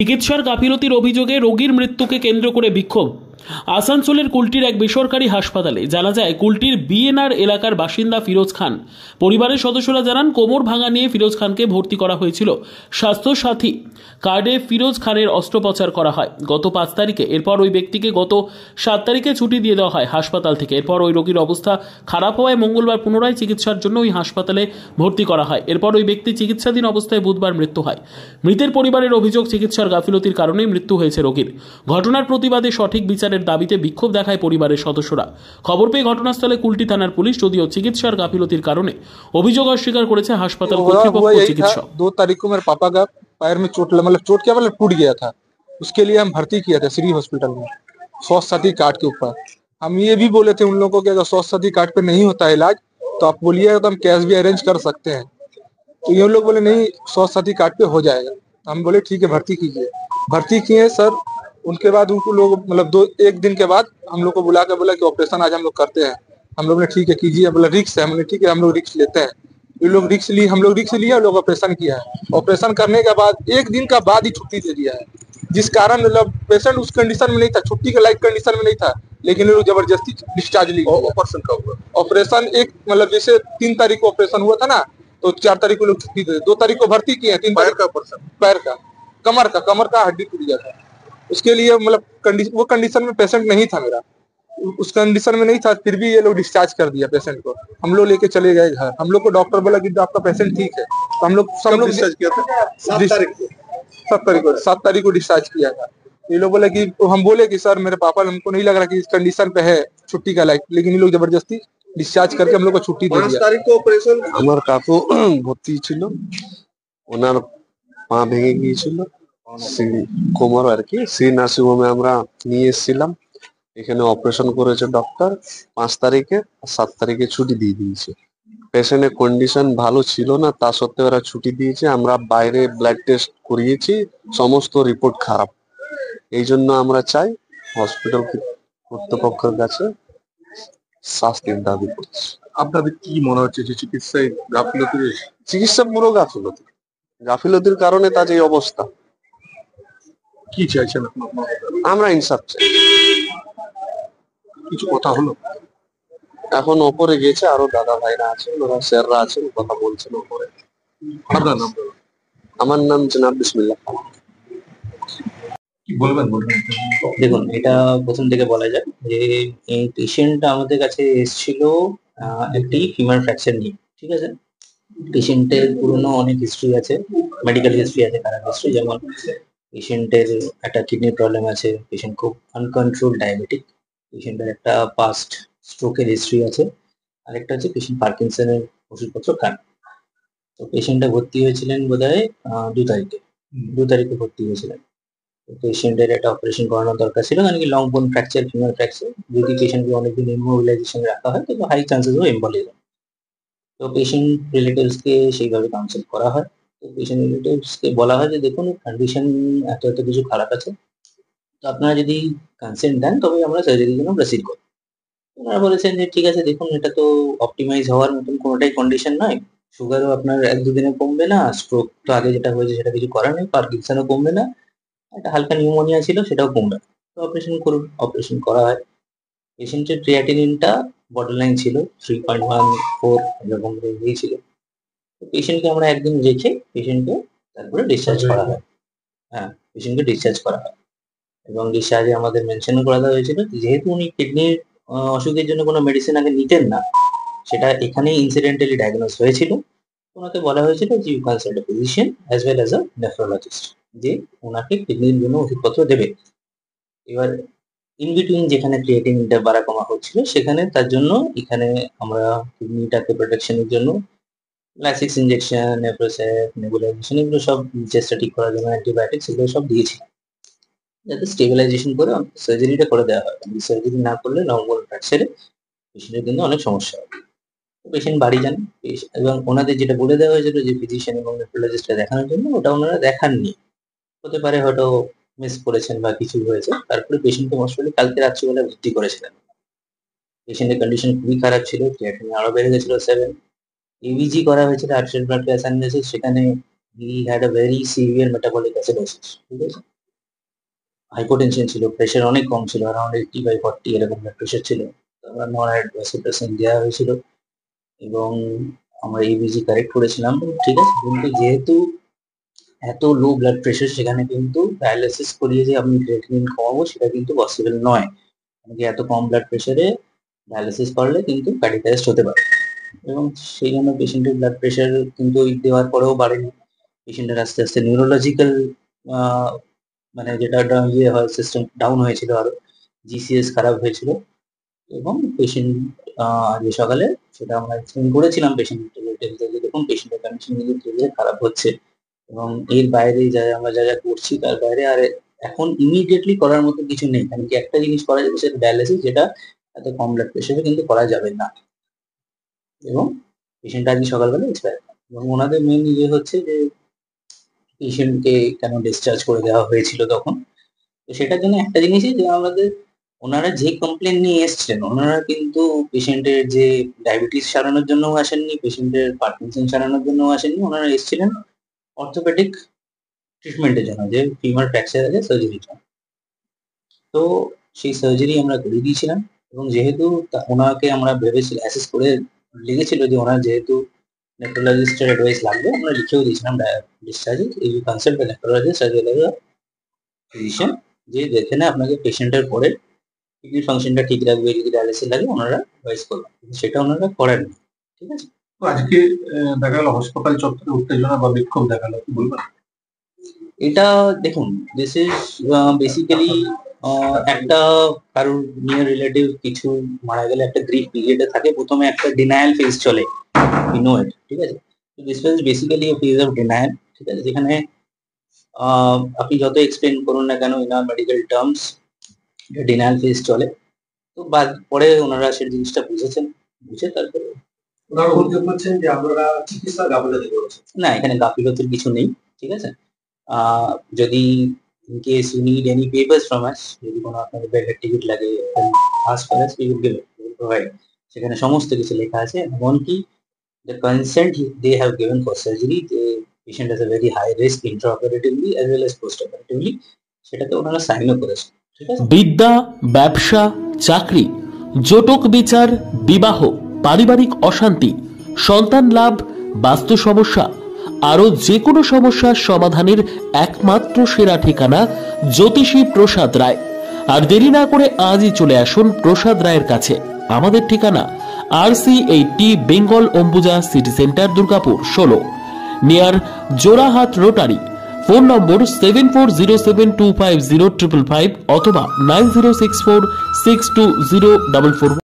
চিকিৎসার গাফিলতির অভিযোগে রোগীর মৃত্যুকে কেন্দ্র করে বিক্ষোভ। আসানসোলের কুলটির এক বেসরকারি হাসপাতালে জানা যায় কুলটির বিএনআর এলাকার বাসিন্দা ফিরোজ খান। পরিবারের সদস্যরা জানান কোমর ভাঙা নিয়ে ফিরোজ খানকে ভর্তি করা হয়েছিল স্বাস্থ্যসাথী কার্ডে। ফিরোজ খানের অস্ত্রোপচার করা হয় গত 5 তারিখে। এরপর ওই ব্যক্তিকে গত 7 তারিখে ছুটি দিয়ে দেওয়া হয় হাসপাতাল থেকে। এরপর ওই রোগীর অবস্থা খারাপ হওয়ায় মঙ্গলবার পুনরায় চিকিৎসার জন্য ওই হাসপাতালে ভর্তি করা হয়। এরপর ওই ব্যক্তি চিকিৎসাধীন অবস্থায় বুধবার মৃত্যু হয়। মৃতের পরিবারের অভিযোগ চিকিৎসার গাফিলতির কারণেই মৃত্যু হয়েছে রোগীর। ঘটনার প্রতিবাদে সঠিক বিচারের দাবিতে বিক্ষোভ দেখায় পরিবারের সদস্যরা। খবর পেয়ে ঘটনাস্থলে কুলটি থানার পুলিশ, যদিও চিকিৎসার গাফিলতির কারণে অভিযোগ অস্বীকার করেছে হাসপাতাল কর্তৃপক্ষ ও চিকিৎসক। 2 तारीख को मेरे पापा का पैर में चोट मतलब चोट क्या मतलब टूट गया था, उसके लिए हम भर्ती किया था श्री हॉस्पिटल में स्वास्थ्य साथी कार्ड के ऊपर। हम ये भी बोले थे उन लोगों को कि अगर स्वास्थ्य साथी कार्ड पे नहीं होता है इलाज तो आप बोलिए तो हम कैश भी अरेंज कर सकते हैं। तो ये लोग बोले नहीं स्वास्थ्य साथी कार्ड पे हो जाएगा। हम बोले ठीक है भर्ती कीजिए। भर्ती किए सर। उनके बाद उनको लोग मतलब 1 दिन के बाद हम लोग को बुला के बोला कि ऑपरेशन आज हम लोग करते हैं। हम लोग ने ठीक है कीजिए, बोला रिक्स है। हमने ठीक है हम लोग रिक्स लेते हैं। ये लोग रिक्स लिए, हम लोग रिक्स लिया, लोग ऑपरेशन किया है। ऑपरेशन करने के बाद 1 दिन का बाद ही छुट्टी दे दिया है, जिस कारण मतलब पेशेंट उस कंडीशन में नहीं था, छुट्टी के लायक कंडीशन में नहीं था, लेकिन लोग जबरदस्ती डिस्चार्ज लिए। ऑपरेशन कब हुआ? ऑपरेशन एक मतलब जैसे 3 तारीख को ऑपरेशन हुआ था ना, तो 4 तारीख को लोग छुट्टी दे, 2 तारीख को भर्ती किए, 3 तारीख का ऑपरेशन पैर का, कमर का हड्डी टूट गया था। उसके लिए मतलब वो कंडीशन में पेशेंट नहीं था मेरा, उस कंडीशन में नहीं था, फिर भी ये लोग डिस्चार्ज कर दिया पेशेंट को। हम लोग लेके चले गए घर। हम लोग को डॉक्टर बोला कि आपका पेशेंट ठीक है, तो हम लोग सब लोग डिस्चार्ज किया था 7 तारीख को डिस्चार्ज किया था। ये लोग बोले कि हम बोले कि सर मेरे पापा हमको नहीं लग रहा कि इस कंडीशन पे है छुट्टी का लायक, लेकिन ये लोग जबरदस्ती डिस्चार्ज करके हम लोग को छुट्टी दे दिया। 5 तारीख को ऑपरेशन আমার কাকু ভর্তি ছিল, ওনার পা ভেঙে গিয়েছিল, কোমর আর কি। সেই নার্সিং হোমে আমরা নিয়ে এসেছিলাম, এখানে অপারেশন করেছে ডক্টর 5 তারিখে, 7 তারিখে ছুটি দিয়ে দিয়েছে। পেশেন্টের কন্ডিশন ভালো ছিল না, তা সত্ত্বেও ওরা ছুটি দিয়েছে। আমরা বাইরে ব্লাড টেস্ট করিয়েছি, সমস্ত রিপোর্ট খারাপ। এই জন্য আমরা চাই হসপিটাল কর্তৃপক্ষের কাছে শাস্তির দাবি করছি। আপনাদের কি মনে হচ্ছে যে চিকিৎসায় গাফিলতি? চিকিৎসা পুরো গাফিলতির কারণে তার এই অবস্থা। কি চাইছেন আমরা ইনসাফ চাই। কিছু কথা হলো? এখন ওপরে গেছে, আরো দাদা ভাইরা আছেন, ওরা স্যাররা আছেন, কথা বলছেন ওপরে। আপনার নাম? আমার নাম জনাব বিসমিল্লাহ খান। কি বলবেন? দেখুন, এটা প্রথম থেকে বলা যায় যে এই পেশেন্টটা আমাদের কাছে এসেছিল একটি ফিমার ফ্র্যাকচার নিয়ে। ঠিক আছে, পেশেন্টের পুরনো অনেক হিস্ট্রি আছে, মেডিকেল হিস্ট্রি আছে, খারাপ হিস্ট্রি। যেমন পেশেন্টের একটা কিডনি প্রবলেম আছে, পেশেন্ট খুব আনকন্ট্রোল ডায়াবেটিক, পেশেন্টের একটা পাস্ট স্ট্রোকের হিস্ট্রি আছে, আরেকটা হচ্ছে পেশেন্ট পার্কিনসনের ওষুধপত্র খান। তো পেশেন্টটা ভর্তি হয়েছিলেন বোধহয় 2 তারিখে ভর্তি হয়েছিলেন। পেশেন্টের একটা অপারেশন করানোর দরকার ছিল, কারণ কি লং বোন ফ্র্যাকচার, ফিমার ফ্র্যাকচার। যদি পেশেন্টকে অনেকদিন ইমোবিলাইজেশন রাখা হয় তবে হাই চান্সেস অফ এম্বলিজম। তো পেশেন্ট রিলেটিভসকে সেইভাবে কাউন্সেল করা হয়। তো পেশেন্ট রিলেটিভসকে বলা হয় যে দেখুন কন্ডিশন এত কিছু খারাপ আছে, তো আপনারা যদি কনসেন্ট দেন তবে আমরা সার্জারির জন্য প্রসিড করব। ওনারা বলেছেন যে ঠিক আছে, দেখুন এটা তো অপটিমাইজ হওয়ার মতন কোনোটাই কন্ডিশন নয়, সুগারও আপনার 1-2 দিনে কমবে না, স্ট্রোক তো আগে যেটা হয়েছে সেটা কিছু করার নেই, পার্কিনসনও কমবে না, একটা হালকা নিউমোনিয়া ছিল সেটাও কমবে না, তো অপারেশন করুন। অপারেশন করা হয়। পেশেন্টের ক্রিয়াটিনিনটা বর্ডার লাইন ছিল, 3.14 এরকম ছিল। তো পেশেন্টকে আমরা একদিন রেখে পেশেন্টকে তারপরে ডিসচার্জ করা হয়। হ্যাঁ, পেশেন্টকে ডিসচার্জ করা হয় এবং ডিসচার্জে আমাদের মেনশন করা দেওয়া হয়েছিল যেহেতু উনি কিডনির অসুখের জন্য কোনো মেডিসিন আগে নিতেন না, সেটা এখানেই ইনসিডেন্টালি ডায়াগনোজ হয়েছিল। ওনাকে বলা হয়েছিল যে you consult a physician as well as a nephrologist, যে ওনাকে কিডনির জন্য ওষুধপত্র দেবে। এবার ইন বিটুইন যেখানে ক্রিয়েটিনিনটা বাড়া কমা হচ্ছিল সেখানে তার জন্য এখানে আমরা কিডনিটাকে প্রোটেকশনের জন্য লাইসিক্স ইনজেকশন, নেফ্রোসেপ, নেবুলাইজেশন, এগুলো সব চেষ্টা ঠিক করার জন্য অ্যান্টিবায়োটিক্স এগুলো সব দিয়েছিলাম যাতে স্টেবিলাইজেশন করে সার্জারিটা করে দেওয়া হয়। সার্জারি না করলে লং বোন ফ্র্যাকচারে পেশেন্টের কিন্তু অনেক সমস্যা হবে। পেশেন্ট বাড়ি যান এবং ওনাদের যেটা বলে দেওয়া হয়েছিল যে ফিজিশিয়ান এবং নেফ্রোলজিস্টকে দেখানোর জন্য, ওটা ওনারা দেখাননি। হতে পারে হয়তো মিস করেছেন বা কিছু হয়েছে। তারপরে পেশেন্টকে মোস্ট প্রবাবলি কালকে রাত্রিবেলা ভর্তি করেছিলেন। পেশেন্টের কন্ডিশন খুবই খারাপ ছিল, ক্রিয়েটিনিন আরো বেড়ে গেছিল 7। এবিজি করা হয়েছিল আর্টেরিয়াল ব্লাড গ্যাস অ্যানালিসিস, সেখানে he had a very severe metabolic acidosis. ঠিক আছে, হাইপোটেনশন ছিল, প্রেশার অনেক কম ছিল, অ্যারাউন্ড 80/40 এরকম ব্লাড প্রেশার ছিল। আমরা নন অ্যাডভাসোপ্রেসিন দেওয়া হয়েছিল এবং আমরা এবিজি কারেক্ট করেছিলাম, ঠিক আছে। কিন্তু যেহেতু এত লো ব্লাড প্রেশার, সেখানে কিন্তু ডায়ালিসিস করিয়ে যে আমি ক্রিয়েটিনিন কমাবো সেটা কিন্তু পসিবল নয়। এত কম ব্লাড প্রেশারে ডায়ালিসিস করলে কিন্তু কার্ডিয়াক অ্যারেস্ট হতে পারে এবং সেই জন্য পেশেন্টের ব্লাড প্রেশার কিন্তু ওই দেওয়ার পরেও বাড়েনি। পেশেন্টের আস্তে আস্তে নিউরোলজিক্যাল মানে যেটা ইয়ে হয়, সিস্টেম ডাউন হয়েছিল, আরো জিসিএস খারাপ হয়েছিল এবং পেশেন্ট আজকে সকালে সেটা আমরা এক্সপ্লেন করেছিলাম পেশেন্টের, দেখুন পেশেন্টের কন্ডিশন কিন্তু ধীরে ধীরে খারাপ হচ্ছে এবং এর বাইরে আমরা যা যা করছি তার বাইরে আর এখন ইমিডিয়েটলি করার মতো কিছু নেই। কারণ কি একটা জিনিস করা যাবে সেটা ডায়ালিসিস, যেটা এত কম ব্লাড প্রেশারে কিন্তু করা যাবে না এবং পেশেন্ট আজকে সকালবেলা এক্সপায়ার। এবং ওনাদের মেন ইয়ে হচ্ছে যে পেশেন্টকে কেন ডিসচার্জ করে দেওয়া হয়েছিল তখন। তো সেটার জন্য একটা জিনিসই যে আমাদের ওনারা যে কমপ্লেন নিয়ে এসছেন, ওনারা কিন্তু পেশেন্টের যে ডায়াবেটিস সারানোর জন্য আসেননি, পেশেন্টের পার্কিনসন সারানোর জন্য আসেননি, ওনারা এসেছিলেন অর্থোপেডিক ট্রিটমেন্টের জন্য, যে ফিমার ফ্র্যাকচার আছে সার্জারির জন্য। তো সেই সার্জারি আমরা করে দিয়েছিলাম এবং যেহেতু ওনাকে আমরা ভেবেছি অ্যাসেস করে লেগেছিল যে ওনার যেহেতু নেফ্রোলজিস্টের অ্যাডভাইস লাগবে, আমরা লিখেও দিয়েছিলাম ডিসচার্জে, এই consult by nephrologist as well as physician, যে দেখে না আপনাকে পেশেন্টের পরে কিডনি ফাংশনটা ঠিক রাখবে, যদি ডায়ালিসিস লাগে ওনারা অ্যাডভাইস করবেন, কিন্তু সেটা ওনারা করেননি, ঠিক আছে। তো আজকে দেখা গেল হাসপাতাল চত্বরে উত্তেজনা বা বিক্ষোভ দেখালো, কি বলবেন? এটা দেখুন, দিস ইজ বেসিক্যালি একটা কারোর নিয়ার রিলেটিভ কিছু মারা গেলে একটা গ্রিফ পিরিয়ডে থাকে, প্রথমে একটা ডিনায়াল ফেজ চলে, ইউ নো ইট, ঠিক আছে। This was basically A phase of denial, ঠিক আছে, যেখানে আপনি যত এক্সপ্লেন করুন না কেন in medical terms denial phase চলে। তো পরে ওনারা সেই জিনিসটা বুঝেছেন, বুঝে তারপরে ওনারা অভিযোগ করছেন যে আমরা চিকিৎসা গাফিলতি করেছি। না, এখানে গাফিলতির কিছু নেই, ঠিক আছে। যদি in case you need any papers from us, যদি কোনো আপনাদের ব্যাগের টিকিট লাগে, ask for us, we will give it, we will provide. সেখানে সমস্ত কিছু লেখা আছে, এমনকি the consent they have given for surgery, the patient has a very high risk intraoperatively as well as postoperatively, সেটাতে ওনারা সাইনও করেছে, ঠিক আছে। বিদ্যা, ব্যবসা, চাকরি, জটক বিচার, বিবাহ, পারিবারিক অশান্তি, সন্তান লাভ, বাস্তু সমস্যা, আরো যে কোনো সমস্যার সমাধানের একমাত্র সেরা ঠিকানা জ্যোতিষী প্রসাদ রায়। আর দেরি না করে আজই চলে আসুন প্রসাদ রায়ের কাছে। আমাদের ঠিকানা RC80 Bengal Ambuja city centre, Durgapur 16, near Jorhat rotary. Phone নম্বর 7407250555 অথবা 9064620444।